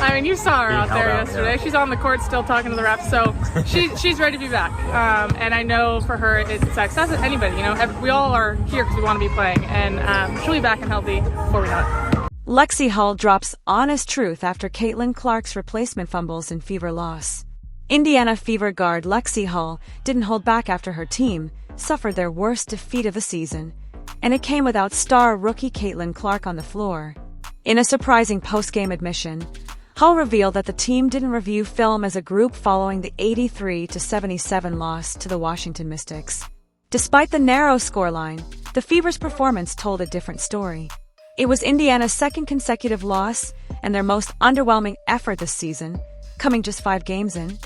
I mean, you saw her out there yesterday. Yeah. She's on the court still talking to the refs, so she's ready to be back. And I know for her, it's as anybody, you know, we all are here because we want to be playing, and she'll be back and healthy before we know it. Lexie Hull drops honest truth after Caitlin Clark's replacement fumbles in Fever loss. Indiana Fever guard Lexie Hull didn't hold back after her team suffered their worst defeat of the season, and it came without star rookie Caitlin Clark on the floor. In a surprising post-game admission, Hull revealed that the team didn't review film as a group following the 83-77 loss to the Washington Mystics. Despite the narrow scoreline, the Fever's performance told a different story. It was Indiana's second consecutive loss and their most underwhelming effort this season, coming just 5 games in,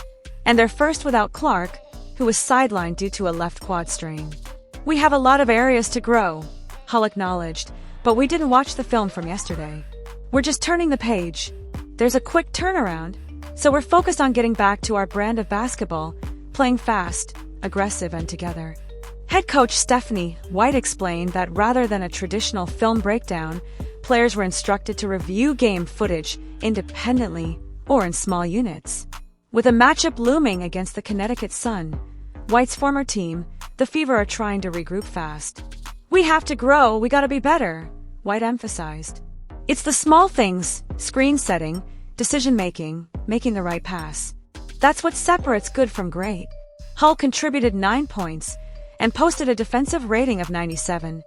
and their first without Clark, who was sidelined due to a left quad strain. "We have a lot of areas to grow," Hull acknowledged, "but we didn't watch the film from yesterday. We're just turning the page. There's a quick turnaround, so we're focused on getting back to our brand of basketball, playing fast, aggressive, and together." Head coach Stephanie White explained that rather than a traditional film breakdown, players were instructed to review game footage independently or in small units. With a matchup looming against the Connecticut Sun, White's former team, the Fever are trying to regroup fast. "We have to grow, we gotta be better," White emphasized. "It's the small things, screen setting, decision-making, making the right pass. That's what separates good from great." Hull contributed 9 points and posted a defensive rating of 97,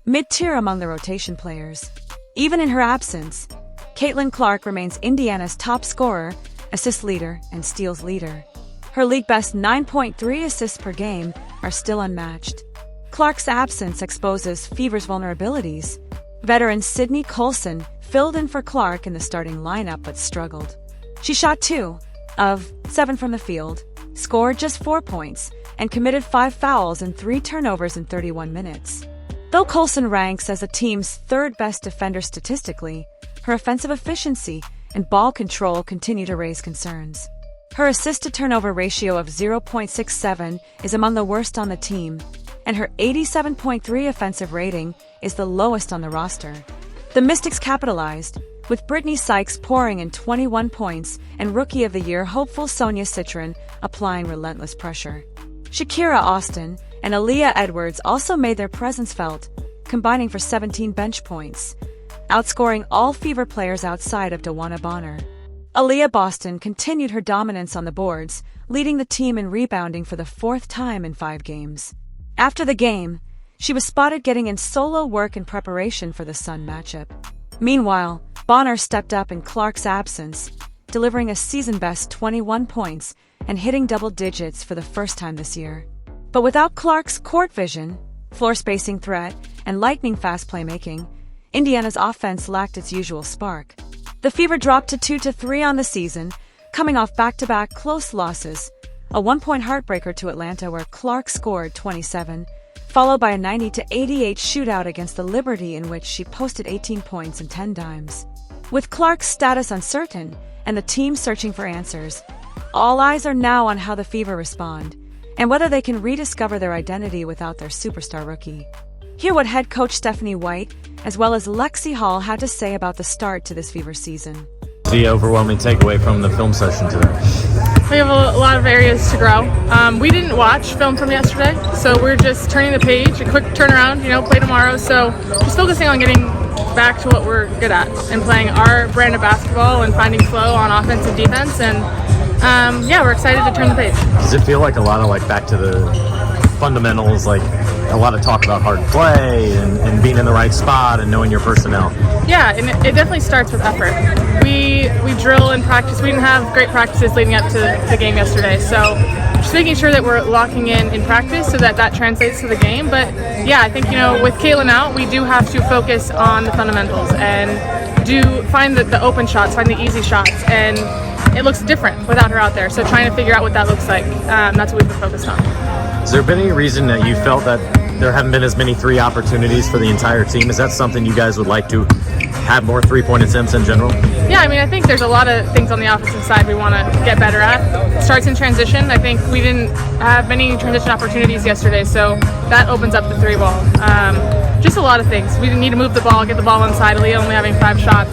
mid-tier among the rotation players. Even in her absence, Caitlin Clark remains Indiana's top scorer, assist leader, and steals leader. Her league-best 9.3 assists per game are still unmatched. Clark's absence exposes Fever's vulnerabilities. Veteran Sydney Colson filled in for Clark in the starting lineup but struggled. She shot 2 of 7 from the field, scored just 4 points, and committed 5 fouls and 3 turnovers in 31 minutes. Though Colson ranks as the team's third-best defender statistically, her offensive efficiency and ball control continue to raise concerns. Her assist-to-turnover ratio of 0.67 is among the worst on the team, and her 87.3 offensive rating is the lowest on the roster. The Mystics capitalized, with Brittney Sykes pouring in 21 points and Rookie of the Year hopeful Sonia Citron applying relentless pressure. Shakira Austin and Aliyah Edwards also made their presence felt, combining for 17 bench points, outscoring all Fever players outside of Dewanna. Aliyah Boston continued her dominance on the boards, leading the team in rebounding for the 4th time in 5 games. After the game, she was spotted getting in solo work in preparation for the Sun matchup. Meanwhile, Bonner stepped up in Clark's absence, delivering a season-best 21 points and hitting double digits for the first time this year. But without Clark's court vision, floor spacing threat, and lightning-fast playmaking, Indiana's offense lacked its usual spark. The Fever dropped to 2-3 on the season, coming off back-to-back close losses, a 1-point heartbreaker to Atlanta where Clark scored 27, followed by a 90-88 shootout against the Liberty in which she posted 18 points and 10 dimes. With Clark's status uncertain and the team searching for answers, all eyes are now on how the Fever respond, and whether they can rediscover their identity without their superstar rookie. Hear what head coach Stephanie White, as well as Lexie Hull, had to say about the start to this Fever season. The overwhelming takeaway from the film session today? We have a lot of areas to grow. We didn't watch film from yesterday, so we're just turning the page, a quick turnaround, play tomorrow. So just focusing on getting back to what we're good at and playing our brand of basketball and finding flow on offense and defense. And we're excited to turn the page. Does it feel like a lot of back to the fundamentals, like a lot of talk about hard play and being in the right spot and knowing your personnel? Yeah, and it definitely starts with effort. We drill and practice. We didn't have great practices leading up to the game yesterday, so just making sure that we're locking in practice so that translates to the game. But yeah, I think with Caitlin out, we do have to focus on the fundamentals and find the open shots, find the easy shots, and it looks different without her out there. So trying to figure out what that looks like, that's what we've been focused on. Has there been any reason that you felt that there haven't been as many 3 opportunities for the entire team? Is that something you guys would like to have more 3-point attempts in general? Yeah, I think there's a lot of things on the offensive side we want to get better at. Starts in transition. I think we didn't have many transition opportunities yesterday, so that opens up the 3 ball. Just a lot of things. We need to move the ball, get the ball inside. Aliyah only having 5 shots.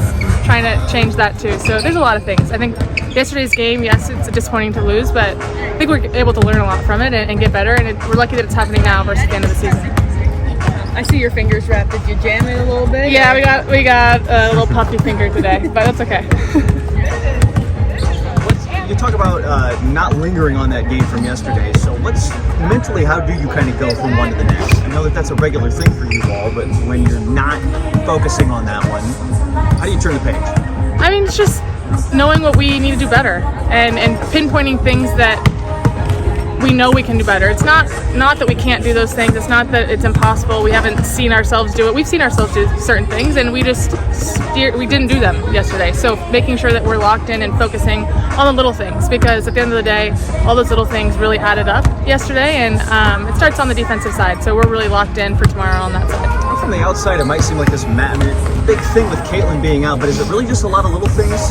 trying to change that too. So there's a lot of things. I think yesterday's game, yes, it's disappointing to lose, but I think we're able to learn a lot from it and get better, and we're lucky that it's happening now versus the end of the season. I see your fingers wrapped. Did you jam it a little bit? Yeah, we got a little puffy finger today, but that's okay. You talk about not lingering on that game from yesterday. So mentally, how do you kind of go from one to the next? I know that that's a regular thing for you all, but when you're not focusing on that one, how do you turn the page? I mean, it's just knowing what we need to do better and pinpointing things that we know we can do better. It's not that we can't do those things. It's not that it's impossible. We haven't seen ourselves do it. We've seen ourselves do certain things, and we didn't do them yesterday. So making sure that we're locked in and focusing on the little things, because at the end of the day, all those little things really added up yesterday, and it starts on the defensive side. So we're really locked in for tomorrow on that side. From the outside, it might seem like this big thing with Caitlin being out, but is it really just a lot of little things?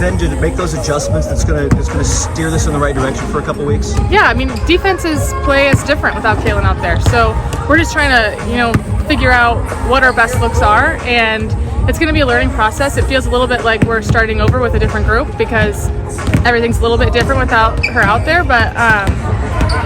Then to make those adjustments that's gonna steer this in the right direction for a couple weeks? Yeah, I mean, defenses play is different without Caitlin out there. So we're just trying to, figure out what our best looks are, and it's going to be a learning process. It feels a little bit like we're starting over with a different group because everything's a little bit different without her out there, but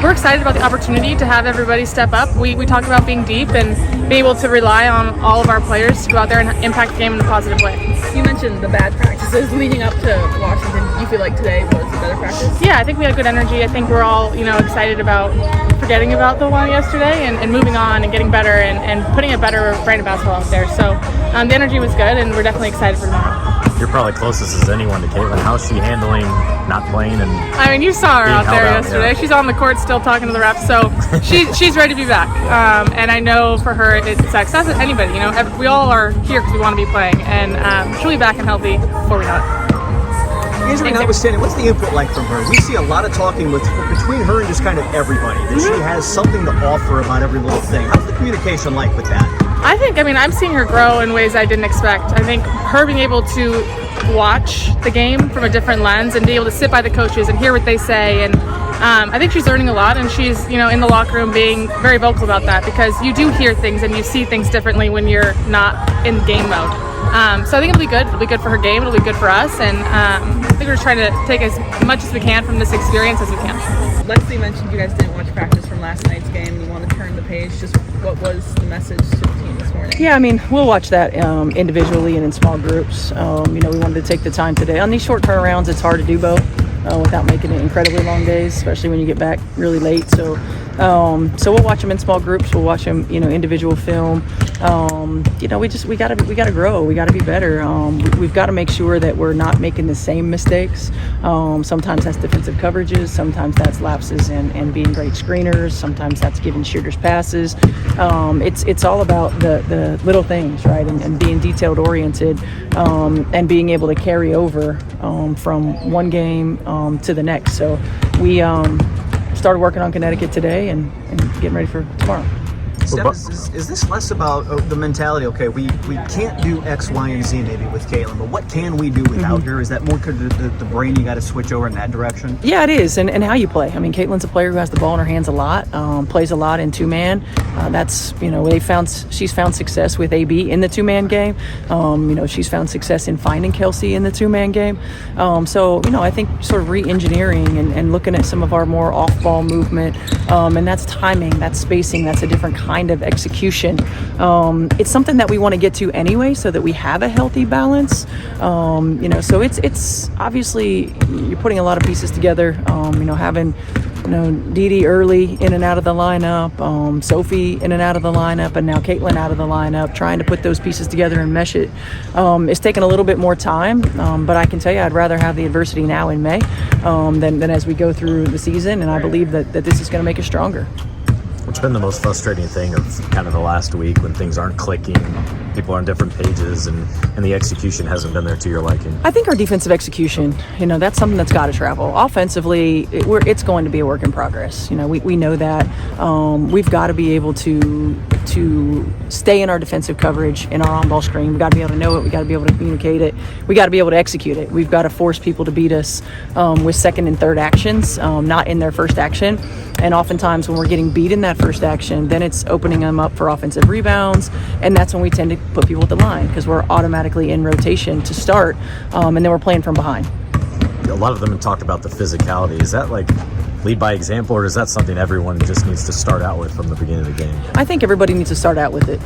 we're excited about the opportunity to have everybody step up. We talk about being deep and be able to rely on all of our players to go out there and impact the game in a positive way. You mentioned the bad practices leading up to Washington. Do you feel like today was a better practice? Yeah, I think we had good energy. I think we're all, excited about forgetting about the one yesterday and moving on and getting better and putting a better brand of basketball out there. So the energy was good, and we're definitely excited for tomorrow. You're probably closest as anyone to Caitlin. How's she handling not playing? And I mean, you saw her out there yesterday. Yeah. She's on the court still talking to the refs, so she's ready to be back. And I know for her, it's success. Not anybody, we all are here because we want to be playing, and she'll be back and healthy before we know it. Injury notwithstanding, what's the input like from her? We see a lot of talking between her and just kind of everybody, that she has something to offer about every little thing. How's the communication like with that? I'm seeing her grow in ways I didn't expect. I think her being able to watch the game from a different lens and be able to sit by the coaches and hear what they say, and I think she's learning a lot, and she's in the locker room being very vocal about that, because you do hear things and you see things differently when you're not in game mode. So I think it'll be good. It'll be good for her game. It'll be good for us, and I think we're just trying to take as much as we can from this experience as we can. Lexie mentioned you guys didn't watch practice from last night's game. You want to turn the page. Just what was the message to the team this morning? Yeah, we'll watch that individually and in small groups. We wanted to take the time today. On these short turnarounds, it's hard to do both without making it incredibly long days, especially when you get back really late. So we'll watch them in small groups. We'll watch them, individual film. We gotta grow. We gotta be better. We've got to make sure that we're not making the same mistakes. Sometimes that's defensive coverages. Sometimes that's lapses and being great screeners. Sometimes that's giving shooters passes. It's all about the little things, right? And being detailed oriented, and being able to carry over from one game to the next. So we started working on Connecticut today and getting ready for tomorrow. Steph, is this less about the mentality, okay, we can't do X, Y, and Z maybe with Caitlin, but what can we do without her? Is that more the brain you got to switch over in that direction? Yeah, it is, and how you play. Caitlin's a player who has the ball in her hands a lot, plays a lot in two-man. She's found success with AB in the two-man game. She's found success in finding Kelsey in the two-man game. I think sort of re-engineering and looking at some of our more off-ball movement, and that's timing, that's spacing, that's a different kind of execution. It's something that we want to get to anyway, so that we have a healthy balance. So it's obviously you're putting a lot of pieces together. Having Dee early in and out of the lineup, Sophie in and out of the lineup, and now Caitlin out of the lineup, trying to put those pieces together and mesh it. It's taken a little bit more time, but I can tell you I'd rather have the adversity now in May than as we go through the season, and I believe that this is going to make us stronger. What's been the most frustrating thing of kind of the last week when things aren't clicking, people are on different pages, and the execution hasn't been there to your liking? I think our defensive execution, that's something that's got to travel. Offensively, it's going to be a work in progress. We know that. We've got to be able to stay in our defensive coverage, in our on-ball screen. We've got to be able to know it. We've got to be able to communicate it. We've got to be able to execute it. We've got to force people to beat us with second and third actions, not in their first action. And oftentimes when we're getting beat in that first action, then it's opening them up for offensive rebounds, and that's when we tend to put people at the line because we're automatically in rotation to start, and then we're playing from behind. A lot of them have talked about the physicality. Is that like lead by example, or is that something everyone just needs to start out with from the beginning of the game? I think everybody needs to start out with it,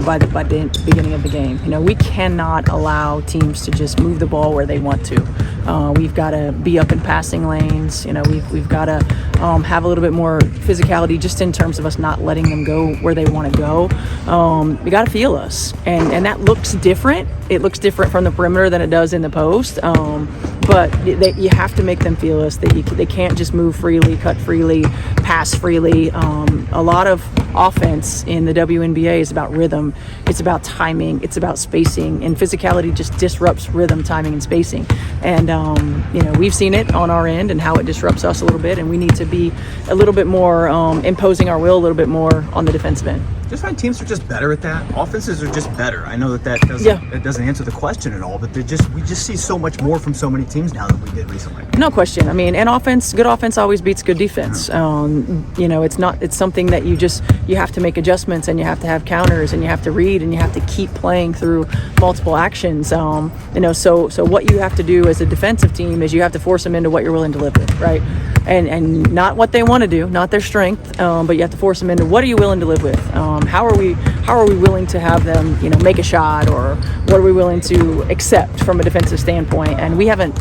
by the beginning of the game. We cannot allow teams to just move the ball where they want to. We've got to be up in passing lanes. We've got to have a little bit more physicality just in terms of us not letting them go where they want to go. We got to feel us, and that looks different. It looks different from the perimeter than it does in the post. But you have to make them feel us. They can't just move freely, cut freely, pass freely. A lot of offense in the WNBA is about rhythm. It's about timing. It's about spacing. And physicality just disrupts rhythm, timing, and spacing. And, we've seen it on our end and how it disrupts us a little bit. And we need to be a little bit more imposing our will a little bit more on the defensive end. Just find teams are just better at that. Offenses are just better. I know that doesn't answer the question at all, but we just see so much more from so many teams now than we did recently. No question. And good offense always beats good defense. It's something that you have to make adjustments, and you have to have counters, and you have to read, and you have to keep playing through multiple actions. So what you have to do as a defensive team is you have to force them into what you're willing to live with, right? And not what they want to do, not their strength, but you have to force them into what are you willing to live with. How are we willing to have them, make a shot, or what are we willing to accept from a defensive standpoint? And we haven't.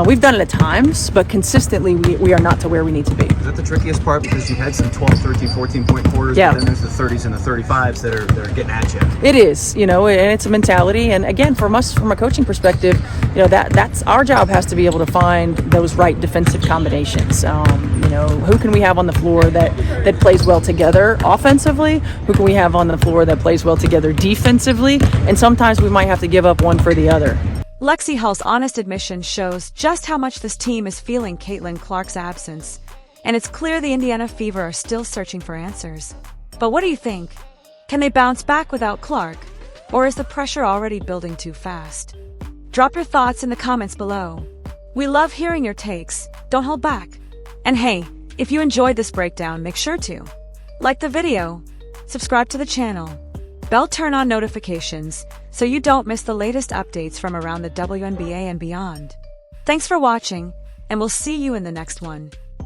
We've done it at times, but consistently we are not to where we need to be. Is that the trickiest part? Because you've had some 12, 13, 14-point quarters, yeah. But then there's the 30s and the 35s that are getting at you. It is, and it's a mentality. And again, from a coaching perspective, that's our job has to be able to find those right defensive combinations. Who can we have on the floor that plays well together offensively? Who can we have on the floor that plays well together defensively? And sometimes we might have to give up one for the other. Lexie Hull's honest admission shows just how much this team is feeling Caitlin Clark's absence. And it's clear the Indiana Fever are still searching for answers. But what do you think? Can they bounce back without Clark? Or is the pressure already building too fast? Drop your thoughts in the comments below. We love hearing your takes. Don't hold back. And hey, if you enjoyed this breakdown, make sure to like the video, subscribe to the channel, turn on notifications so you don't miss the latest updates from around the WNBA and beyond. Thanks for watching, and we'll see you in the next one.